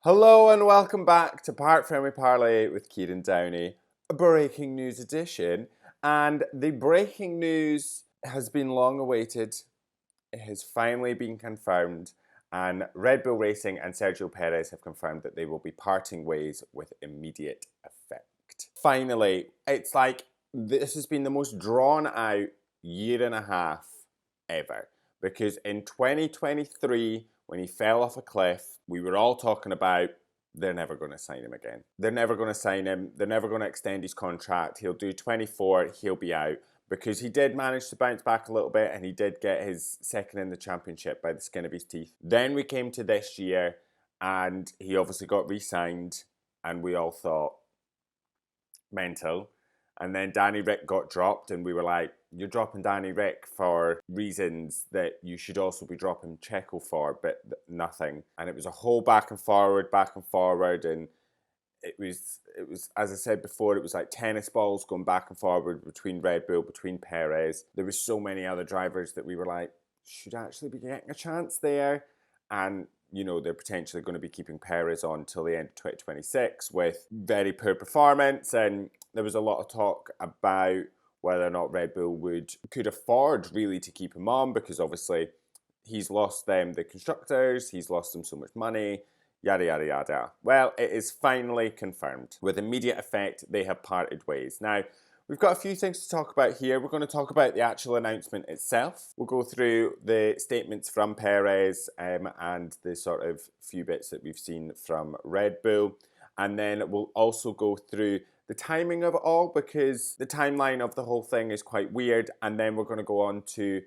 Hello and welcome back to Parc Fermé Parlay with Kieran Downey, a breaking news edition. And the breaking news has been long awaited. It has finally been confirmed. And Red Bull Racing and Sergio Perez have confirmed that they will be parting ways with immediate effect. Finally, it's like this has been the most drawn out year and a half ever. Because in 2023, when he fell off a cliff, we were all talking about they're never going to sign him again. They're never going to sign him. They're never going to extend his contract. He'll do 24. He'll be out. Because he did manage to bounce back a little bit and he did get his second in the championship by the skin of his teeth. Then we came to this year and he obviously got re-signed and we all thought, mental. And then Danny Rick got dropped and we were like, you're dropping Danny Rick for reasons that you should also be dropping Checo for, but nothing. And it was a whole back and forward, and it was, as I said before, it was like tennis balls going back and forward between Red Bull, between Perez. There was so many other drivers that we were like, should actually be getting a chance there. And you know, they're potentially going to be keeping Perez on till the end of 2026 with very poor performance. And there was a lot of talk about whether or not Red Bull could afford really to keep him on, because obviously he's lost them the constructors, he's lost them so much money, yada, yada, yada. Well, it is finally confirmed. With immediate effect, they have parted ways. Now, we've got a few things to talk about here. We're going to talk about the actual announcement itself. We'll go through the statements from Perez and the sort of few bits that we've seen from Red Bull. And then we'll also go through the timing of it all, because the timeline of the whole thing is quite weird. And then we're going to go on to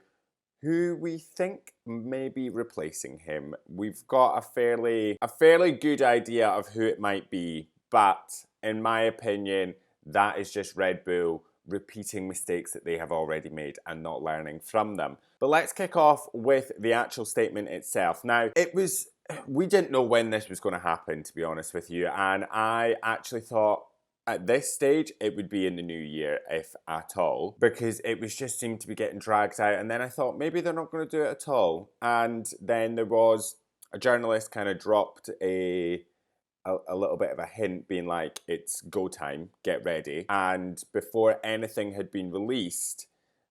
who we think may be replacing him. We've got a fairly good idea of who it might be, but in my opinion, that is just Red Bull repeating mistakes that they have already made and not learning from them. But let's kick off with the actual statement itself. Now, we didn't know when this was going to happen, to be honest with you, and I actually thought at this stage it would be in the new year, if at all, because it was just seemed to be getting dragged out. And then I thought maybe they're not going to do it at all. And then there was a journalist kind of dropped a little bit of a hint being like, it's go time, get ready. And before anything had been released,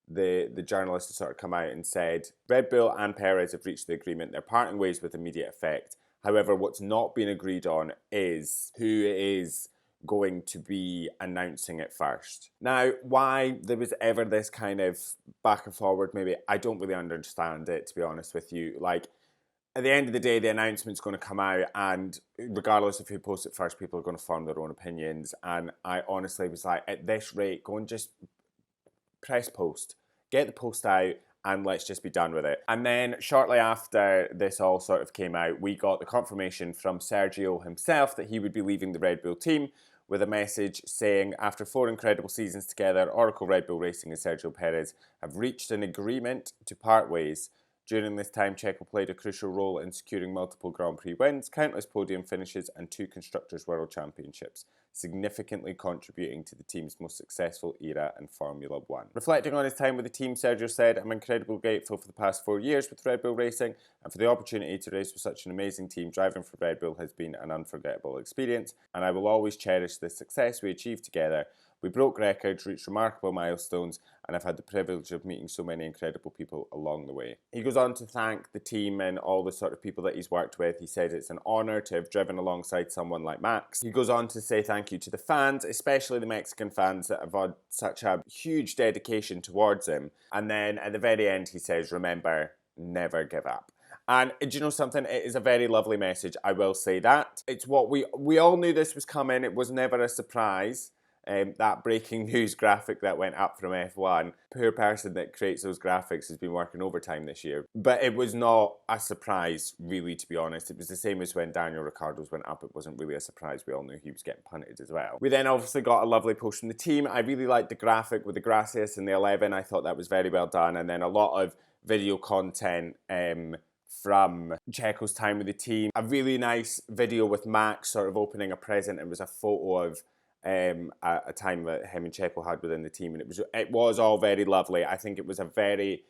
the journalist had sort of come out and said, Red Bull and Perez have reached the agreement. They're parting ways with immediate effect. However, what's not been agreed on is who is going to be announcing it first. Now, why there was ever this kind of back and forward, maybe, I don't really understand it, to be honest with you. Like, at the end of the day, the announcement's going to come out, and regardless of who posts it first, people are going to form their own opinions. And I honestly was like, at this rate, go and just press post, get the post out, and let's just be done with it. And then shortly after this all sort of came out, we got the confirmation from Sergio himself that he would be leaving the Red Bull team, with a message saying, after 4 incredible seasons together, Oracle Red Bull Racing and Sergio Perez have reached an agreement to part ways. During this time, Checo played a crucial role in securing multiple Grand Prix wins, countless podium finishes, and 2 Constructors' World Championships, significantly contributing to the team's most successful era in Formula One. Reflecting on his time with the team, Sergio said, I'm incredibly grateful for the past 4 years with Red Bull Racing and for the opportunity to race with such an amazing team. Driving for Red Bull has been an unforgettable experience, and I will always cherish the success we achieved together. We broke records, reached remarkable milestones, and I've had the privilege of meeting so many incredible people along the way. He goes on to thank the team and all the sort of people that he's worked with. He said it's an honour to have driven alongside someone like Max. He goes on to say thank you to the fans, especially the Mexican fans that have had such a huge dedication towards him. And then at the very end he says, remember, never give up. And do you know something? It is a very lovely message, I will say that. It's what we all knew this was coming. It was never a surprise. That breaking news graphic that went up from F1, poor person that creates those graphics has been working overtime this year. But it was not a surprise, really, to be honest. It was the same as when Daniel Ricciardo's went up. It wasn't really a surprise. We all knew he was getting punted as well. We then obviously got a lovely post from the team. I really liked the graphic with the Gracias and the 11. I thought that was very well done. And then a lot of video content from Checo's time with the team. A really nice video with Max sort of opening a present. It was a photo of a time that him and Checo had within the team, and it was all very lovely. I think it was a very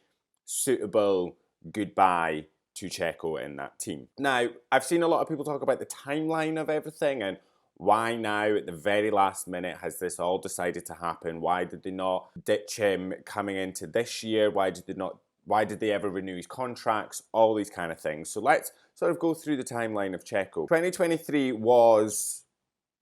suitable goodbye to Checo in that team. Now, I've seen a lot of people talk about the timeline of everything and why now at the very last minute has this all decided to happen? Why did they not ditch him coming into this year? Why did they ever renew his contracts? All these kind of things. So let's sort of go through the timeline of Checo. 2023 was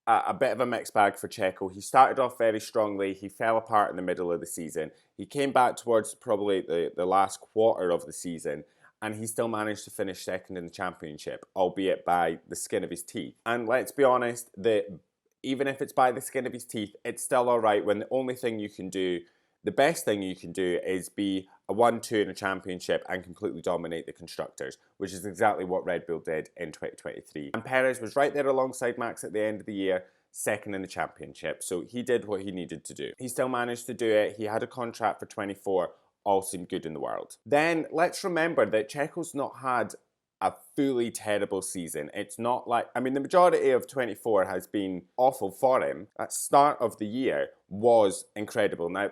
a bit of a mixed bag for Checo. He started off very strongly. He fell apart in the middle of the season. He came back towards probably the last quarter of the season, and he still managed to finish second in the championship, albeit by the skin of his teeth. And let's be honest, that even if it's by the skin of his teeth, it's still all right when the only thing you can do, the best thing you can do, is be a 1-2 in a championship and completely dominate the constructors, which is exactly what Red Bull did in 2023. And Perez was right there alongside Max at the end of the year, second in the championship. So he did what he needed to do. He still managed to do it. He had a contract for 24, all seemed good in the world. Then let's remember that Checo's not had a fully terrible season. It's not like, I mean, the majority of 24 has been awful for him. At start of the year was incredible. Now,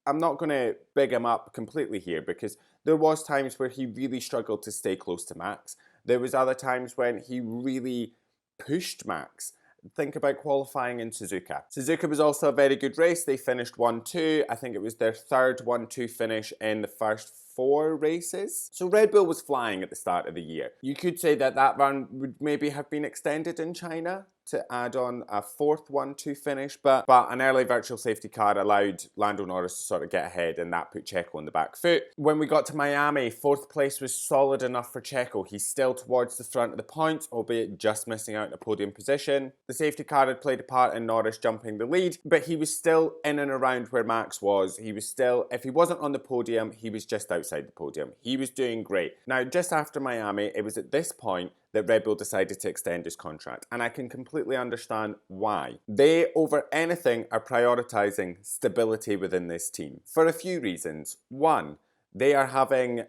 I'm not going to big him up completely here because there was times where he really struggled to stay close to Max. There was other times when he really pushed Max. Think about qualifying in Suzuka. Suzuka was also a very good race. They finished 1-2. I think it was their third 1-2 finish in the first 4 races. So Red Bull was flying at the start of the year. You could say that that run would maybe have been extended in China to add on a fourth 1-2 finish, but an early virtual safety car allowed Lando Norris to sort of get ahead, and that put Checo on the back foot. When we got to Miami, 4th place was solid enough for Checo. He's still towards the front of the points, albeit just missing out on a podium position. The safety car had played a part in Norris jumping the lead, but he was still in and around where Max was. He was still, if he wasn't on the podium, he was just outside the podium. He was doing great. Now, just after Miami, it was at this point that Red Bull decided to extend his contract, and I can completely understand why. They, over anything, are prioritising stability within this team for a few reasons. One, they are having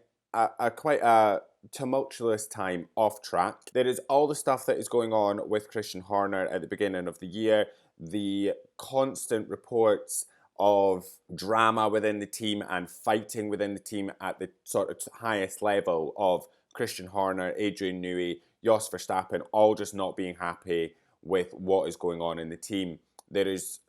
quite a tumultuous time off track. There is all the stuff that is going on with Christian Horner at the beginning of the year, the constant reports of drama within the team and fighting within the team at the sort of highest level of Christian Horner, Adrian Newey, Jos Verstappen, all just not being happy with what is going on in the team. There is,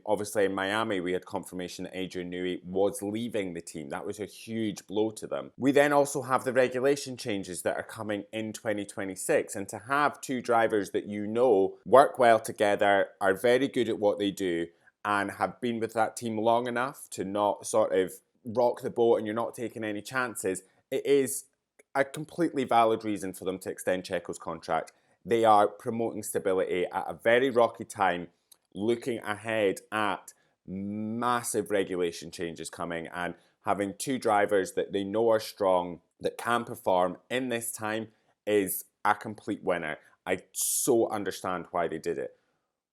obviously in Miami, we had confirmation that Adrian Newey was leaving the team. That was a huge blow to them. We then also have the regulation changes that are coming in 2026. And to have 2 drivers that you know work well together, are very good at what they do, and have been with that team long enough to not sort of rock the boat and you're not taking any chances, it is a completely valid reason for them to extend Checo's contract. They are promoting stability at a very rocky time, looking ahead at massive regulation changes coming, and having 2 drivers that they know are strong, that can perform in this time, is a complete winner. I so understand why they did it.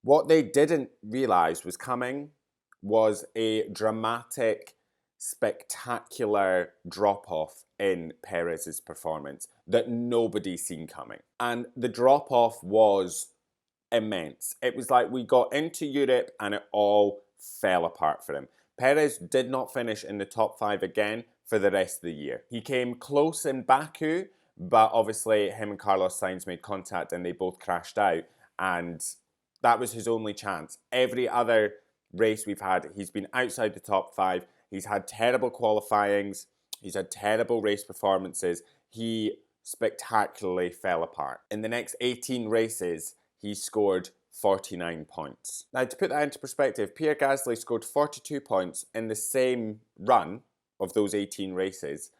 What they didn't realise was coming was a dramatic, spectacular drop-off in Perez's performance that nobody seen coming. And the drop-off was immense. It was like we got into Europe and it all fell apart for him. Perez did not finish in the top 5 again for the rest of the year. He came close in Baku, but obviously him and Carlos Sainz made contact and they both crashed out, and that was his only chance. Every other race we've had, he's been outside the top 5. He's had terrible qualifyings. He's had terrible race performances. He spectacularly fell apart. In the next 18 races, he scored 49 points. Now, to put that into perspective, Pierre Gasly scored 42 points in the same run of those 18 races,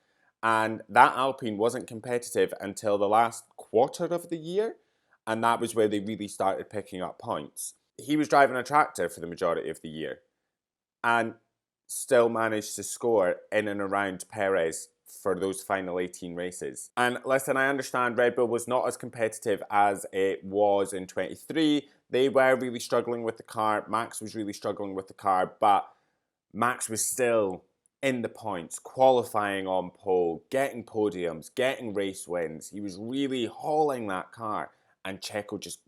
and that Alpine wasn't competitive until the last quarter of the year, and that was where they really started picking up points. He was driving a tractor for the majority of the year and still managed to score in and around Perez for those final 18 races. And listen, I understand Red Bull was not as competitive as it was in 23. They were really struggling with the car. Max was really struggling with the car, but Max was still in the points, qualifying on pole, getting podiums, getting race wins. He was really hauling that car, and Checo just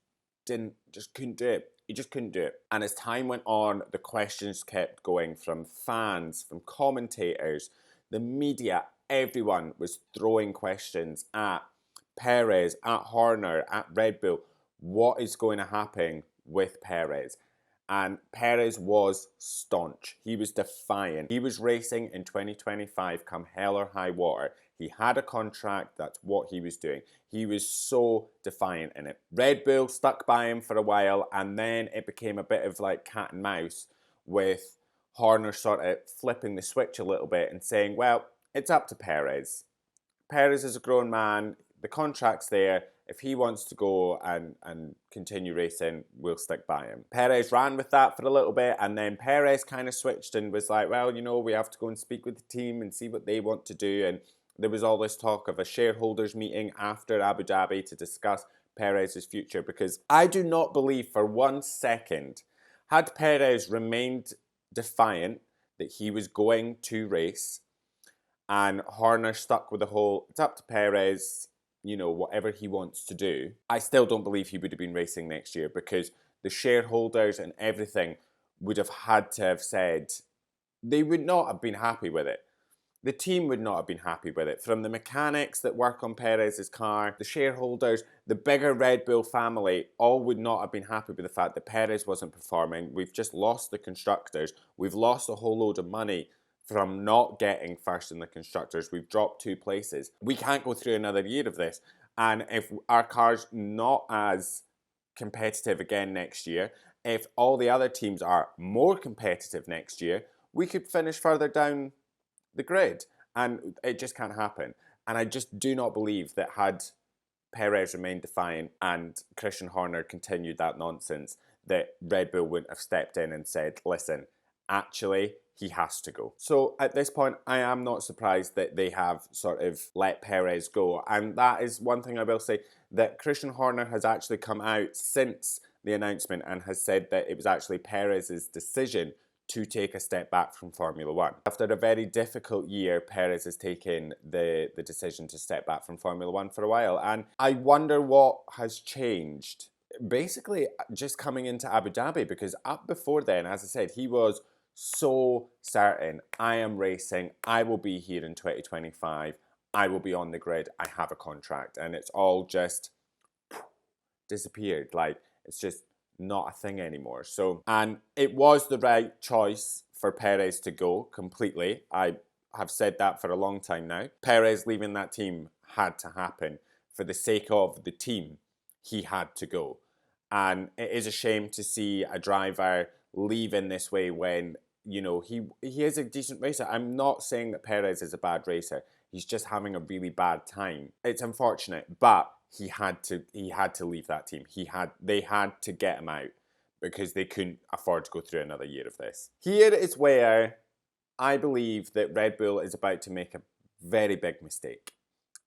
couldn't do it. He just couldn't do it. And as time went on, the questions kept going from fans, from commentators, the media. everyone was throwing questions at Perez, at Horner, at Red Bull. What is going to happen with Perez? And Perez was staunch. He was defiant. He was racing in 2025 come hell or high water. He had a contract. That's what he was doing. He was so defiant in it. Red Bull stuck by him for a while, and then it became a bit of like cat and mouse with Horner sort of flipping the switch a little bit and saying, well, it's up to Perez. Perez is a grown man. The contract's there. If he wants to go and continue racing, we'll stick by him. Perez ran with that for a little bit, and then Perez kind of switched and was like, well, you know, we have to go and speak with the team and see what they want to do. And there was all this talk of a shareholders meeting after Abu Dhabi to discuss Perez's future, because I do not believe for 1 second, had Perez remained defiant that he was going to race, and Horner stuck with the whole, it's up to Perez, you know, whatever he wants to do, I still don't believe he would have been racing next year, because the shareholders and everything would have had to have said, they would not have been happy with it. The team would not have been happy with it. From the mechanics that work on Perez's car, the shareholders, the bigger Red Bull family, all would not have been happy with the fact that Perez wasn't performing. We've just lost the constructors. We've lost a whole load of money from not getting first in the constructors. We've dropped 2 places. We can't go through another year of this. And if our car's not as competitive again next year, if all the other teams are more competitive next year, we could finish further down the grid, and it just can't happen. And I just do not believe that had Perez remained defiant and Christian Horner continued that nonsense, that Red Bull wouldn't have stepped in and said, listen, actually, he has to go. So at this point, I am not surprised that they have sort of let Perez go. And that is one thing I will say, that Christian Horner has actually come out since the announcement and has said that it was actually Perez's decision to take a step back from Formula One. After a very difficult year, Perez has taken the decision to step back from Formula One for a while. And I wonder what has changed. Basically, just coming into Abu Dhabi, because up before then, as I said, he was so certain, I am racing, I will be here in 2025, I will be on the grid, I have a contract. And it's all just disappeared. Like, it's just not a thing anymore. So, and it was the right choice for Perez to go completely. I have said that for a long time now. Perez leaving that team had to happen. For the sake of the team, he had to go. And it is a shame to see a driver leave in this way when, you know, he is a decent racer. I'm not saying that Perez is a bad racer. He's just having a really bad time. It's unfortunate, but he had to leave that team. They had to get him out because they couldn't afford to go through another year of this. Here is where I believe that Red Bull is about to make a very big mistake.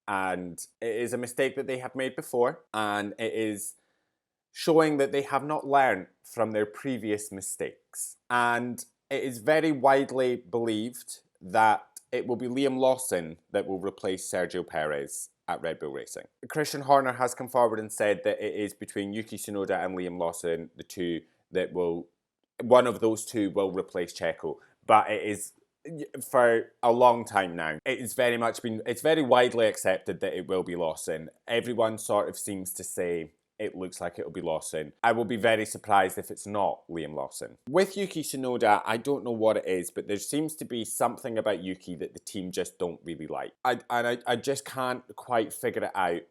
And it is a mistake that they have made before, and it is showing that they have not learned from their previous mistakes. And it is very widely believed that it will be Liam Lawson that will replace Sergio Perez at Red Bull Racing. Christian Horner has come forward and said that it is between Yuki Tsunoda and Liam Lawson, the two that will, one of those two will replace Checo. But it is, for a long time now, it's very widely accepted that it will be Lawson. Everyone sort of seems to say it looks like it'll be Lawson. I will be very surprised if it's not Liam Lawson. With Yuki Tsunoda, I don't know what it is, but there seems to be something about Yuki that the team just don't really like. I just can't quite figure it out.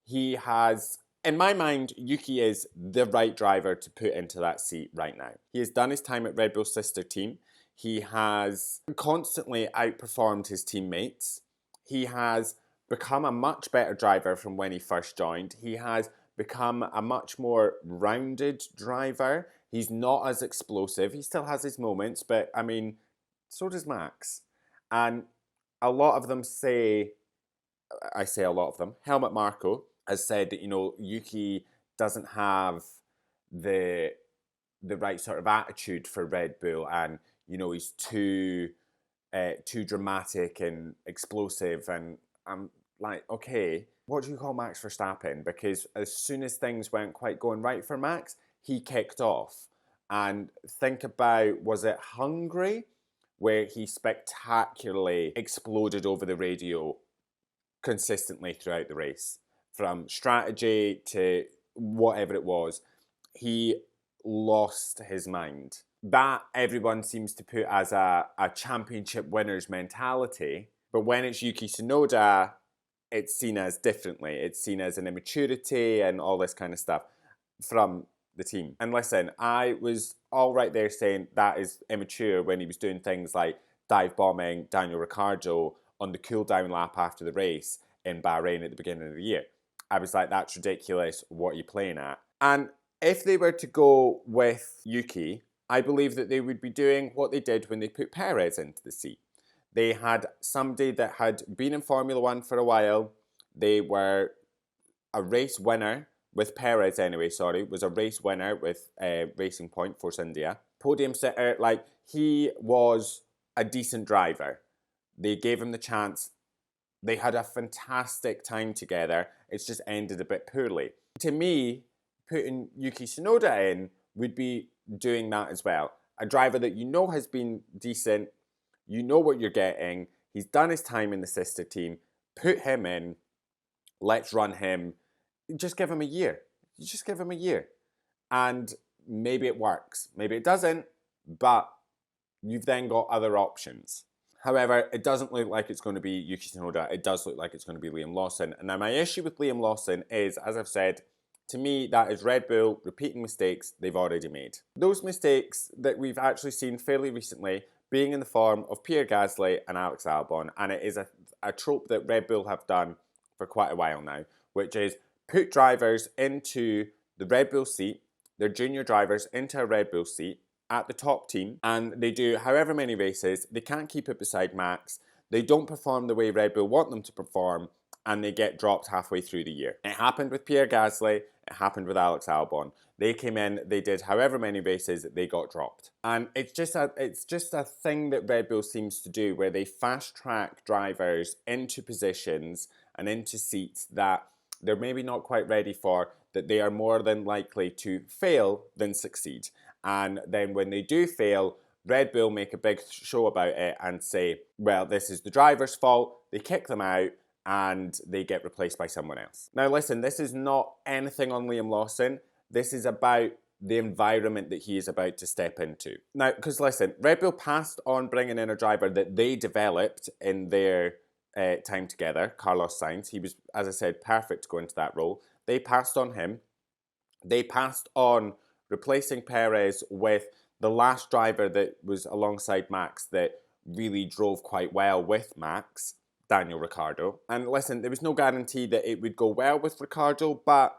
He has, in my mind, Yuki is the right driver to put into that seat right now. He has done his time at Red Bull's sister team. He has constantly outperformed his teammates. He has become a much better driver from when he first joined. He has become a much more rounded driver. He's not as explosive. He still has his moments, but I mean, so does Max. And a lot of them say, I say a lot of them, Helmut Marko has said that, you know, Yuki doesn't have the right sort of attitude for Red Bull, and, you know, he's too dramatic and explosive. And I'm like, okay, what do you call Max Verstappen? Because as soon as things weren't quite going right for Max, he kicked off. And think about, was it Hungary where he spectacularly exploded over the radio consistently throughout the race. From strategy to whatever it was, he lost his mind. That everyone seems to put as a championship winner's mentality, but when it's Yuki Tsunoda, it's seen as differently. It's seen as an immaturity and all this kind of stuff from the team. And listen, I was all right there saying that is immature when he was doing things like dive bombing Daniel Ricciardo on the cool down lap after the race in Bahrain at the beginning of the year. I was like, that's ridiculous. What are you playing at? And if they were to go with Yuki, I believe that they would be doing what they did when they put Perez into the seat. They had somebody that had been in Formula One for a while. They were a race winner with Perez anyway, was a race winner with Racing Point, Force India. Podium sitter, like, he was a decent driver. They gave him the chance. They had a fantastic time together. It's just ended a bit poorly. To me, putting Yuki Tsunoda in would be doing that as well. A driver that you know has been decent, you know what you're getting, he's done his time in the sister team, put him in, let's run him. Just give him a year. You just give him a year. And maybe it works. Maybe it doesn't, but you've then got other options. However, it doesn't look like it's going to be Yuki Tsunoda. It does look like it's going to be Liam Lawson. And now my issue with Liam Lawson is, as I've said, to me, that is Red Bull repeating mistakes they've already made. Those mistakes that we've actually seen fairly recently being in the form of Pierre Gasly and Alex Albon. And it is a trope that Red Bull have done for quite a while now, which is put drivers into the Red Bull seat, their junior drivers into a Red Bull seat at the top team, and they do however many races. They can't keep it beside Max. They don't perform the way Red Bull want them to perform, and they get dropped halfway through the year. It happened with Pierre Gasly. It happened with Alex Albon. They came in, they did however many races, they got dropped. And it's just a thing that Red Bull seems to do, where they fast track drivers into positions and into seats that they're maybe not quite ready for, that they are more than likely to fail than succeed. And then when they do fail, Red Bull make a big show about it and say, well, this is the driver's fault. They kick them out and they get replaced by someone else. Now listen, this is not anything on Liam Lawson. This is about the environment that he is about to step into. Now, because listen, Red Bull passed on bringing in a driver that they developed in their time together, Carlos Sainz. He was, as I said, perfect to go into that role. They passed on him. They passed on replacing Perez with the last driver that was alongside Max that really drove quite well with Max, Daniel Ricciardo. And listen, there was no guarantee that it would go well with Ricciardo, but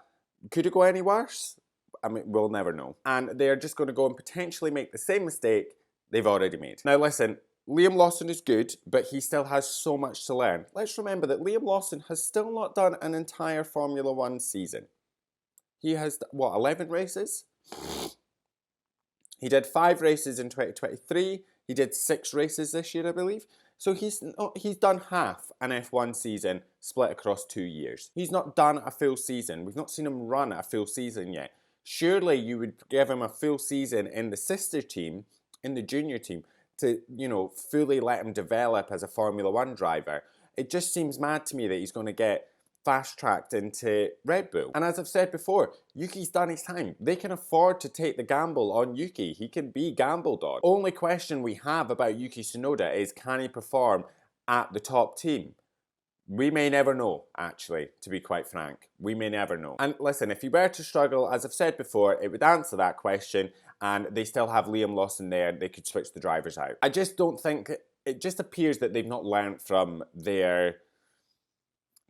could it go any worse? I mean, we'll never know. And they're just going to go and potentially make the same mistake they've already made. Now listen, Liam Lawson is good, but he still has so much to learn. Let's remember that Liam Lawson has still not done an entire Formula One season. He has, 11 races? He did 5 races in 2023. He did 6 races this year, I believe. So he's done half an F1 season split across 2 years. He's not done a full season. We've not seen him run a full season yet. Surely you would give him a full season in the sister team, in the junior team, to, fully let him develop as a Formula One driver. It just seems mad to me that he's going to get fast-tracked into Red Bull. And as I've said before, Yuki's done his time. They can afford to take the gamble on Yuki. He can be gambled on. Only question we have about Yuki Tsunoda is, can he perform at the top team? We may never know, actually, to be quite frank. We may never know. And listen, if he were to struggle, as I've said before, it would answer that question, and they still have Liam Lawson there. They could switch the drivers out. I just don't think, it just appears that they've not learned from their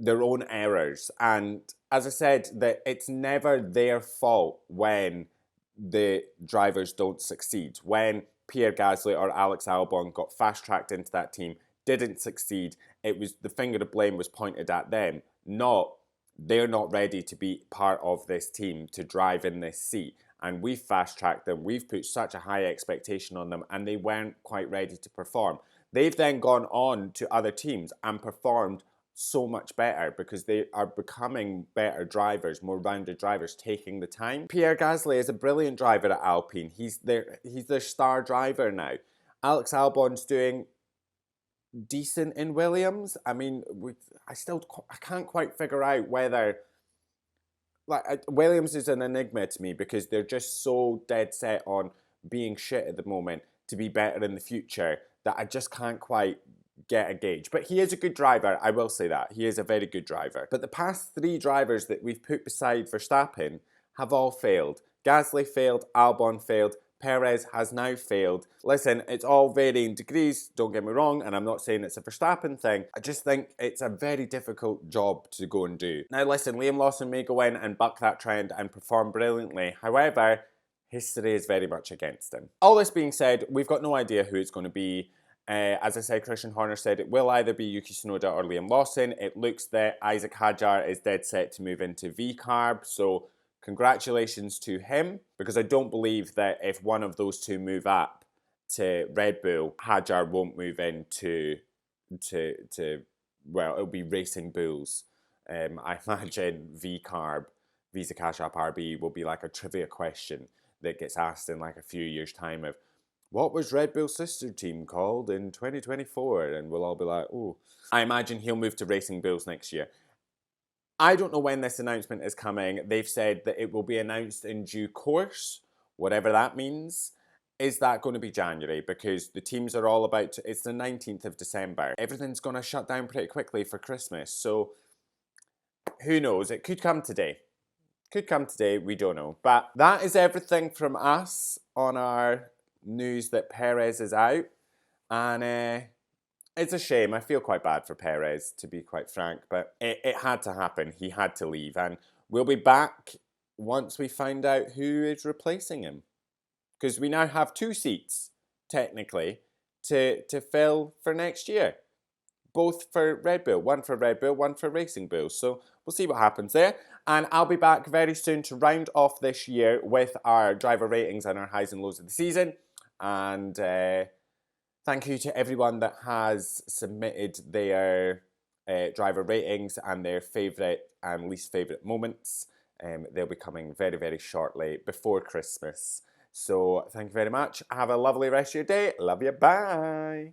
own errors. And as I said, that it's never their fault when the drivers don't succeed. When Pierre Gasly or Alex Albon got fast-tracked into that team, didn't succeed, it was the finger of blame was pointed at them, not they're not ready to be part of this team to drive in this seat. And we've fast-tracked them, we've put such a high expectation on them, and they weren't quite ready to perform. They've then gone on to other teams and performed so much better because they are becoming better drivers, more rounded drivers, taking the time. Pierre Gasly is a brilliant driver at Alpine. He's their star driver now. Alex Albon's doing decent in Williams. I mean, I can't quite figure out whether Williams is an enigma to me because they're just so dead set on being shit at the moment to be better in the future that I just can't quite get a gauge. But he is a good driver, I will say that. He is a very good driver. But the past 3 drivers that we've put beside Verstappen have all failed. Gasly failed, Albon failed, Perez has now failed. Listen, it's all varying degrees, don't get me wrong, and I'm not saying it's a Verstappen thing. I just think it's a very difficult job to go and do. Now listen, Liam Lawson may go in and buck that trend and perform brilliantly. However, history is very much against him. All this being said, we've got no idea who it's going to be. As I said, Christian Horner said it will either be Yuki Tsunoda or Liam Lawson. It looks that Isaac Hadjar is dead set to move into V-Carb, so congratulations to him, because I don't believe that if one of those two move up to Red Bull, Hadjar won't move into well, it'll be Racing Bulls. I imagine V-Carb, Visa Cash App RB will be like a trivia question that gets asked in like a few years' time of, what was Red Bull's sister team called in 2024? And we'll all be like, oh. I imagine he'll move to Racing Bulls next year. I don't know when this announcement is coming. They've said that it will be announced in due course, whatever that means. Is that going to be January? Because the teams are all about to, it's the 19th of December. Everything's going to shut down pretty quickly for Christmas. So who knows? It could come today. Could come today, we don't know. But that is everything from us on our news that Perez is out. And it's a shame. I feel quite bad for Perez, to be quite frank. But it had to happen. He had to leave. And we'll be back once we find out who is replacing him. Because we now have 2 seats, technically, to fill for next year. Both for Red Bull. One for Red Bull, one for Racing Bull. So we'll see what happens there. And I'll be back very soon to round off this year with our driver ratings and our highs and lows of the season. And thank you to everyone that has submitted their driver ratings and their favourite and least favourite moments. They'll be coming very, very shortly before Christmas. So thank you very much. Have a lovely rest of your day. Love you. Bye.